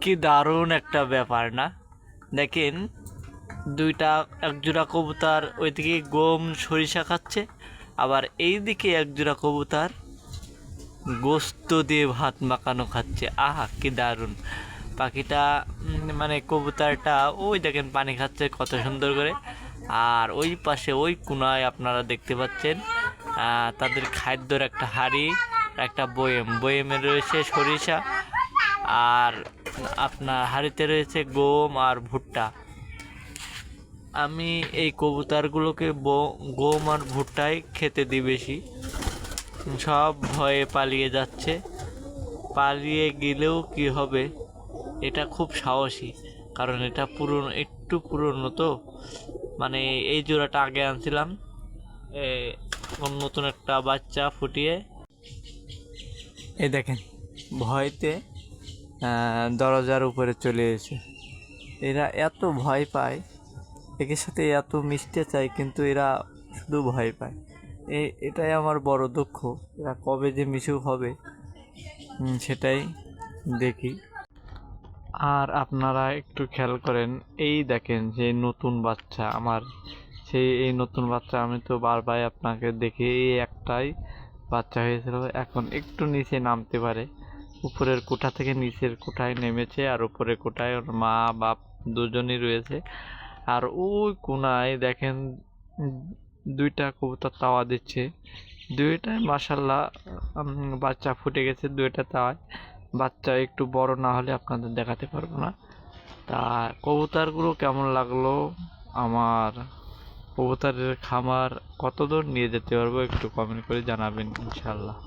কি দারুণ একটা ব্যাপার না? দেখেন, দুইটা একজোড়া কবুতর ওইদিকে গম সরিষা খাচ্ছে, আবার এইদিকে একজোড়া কবুতর গোস্ত দিয়ে ভাত মাখানো খাচ্ছে। আহা, কি দারুণ! পাখিটা মানে কবুতরটা ওই দেখেন পানি খাচ্ছে কত সুন্দর করে। আর ওই পাশে ওই কোনায় আপনারা দেখতে পাচ্ছেন তাদের খাদ্যর একটা হাঁড়ি, একটা বয়েমে রয়েছে সরিষা, আর আপনার হাঁড়িতে রয়েছে গম আর ভুট্টা। আমি এই কবুতরগুলোকে গম আর ভুট্টাই খেতে দিই বেশি। সব ভয়ে পালিয়ে যাচ্ছে। পালিয়ে গেলেও কি হবে, এটা খুব সাহসী, কারণ এটা একটু পুরনো তো। মানে এই জোড়াটা আগে আনছিলাম, নতুন একটা বাচ্চা ফুটিয়ে। এই দেখেন, ভয়তে দরজার উপরে চলে এসে এরা এত ভয় পায়। একের সাথে এত মিশতে চায়, কিন্তু এরা শুধু ভয় পায়। এটাই আমার বড় দুঃখ। এরা কবে যে মিশুক হবে সেটাই দেখি। আর আপনারা একটু খেয়াল করেন, এই দেখেন যে নতুন বাচ্চা আমার, এই নতুন বাচ্চা আমি তো বারবার আপনাকে দেখি, এই একটাই বাচ্চা হয়েছিল, এখন একটু নিচে নামতে পারে। উপরের কোঠা থেকে নিচের কোঠায় নেমেছে, আর উপরের কোঠায় ওর মা বাপ দুজনই রয়েছে। আর ওই কোনায় দেখেন দুইটা কবুতর তাওয়া দিচ্ছে। দুইটাই মাশাল্লাহ বাচ্চা ফুটে গেছে দুইটা তাওয়ায়। বাচ্চা একটু বড় না হলে আপনাদের দেখাতে পারবো না। তা কবুতরগুলো কেমন লাগলো, আমার কবুতরের খামার কতদূর নিয়ে যেতে পারবো একটু কমেন্ট করে জানাবেন ইনশাল্লাহ।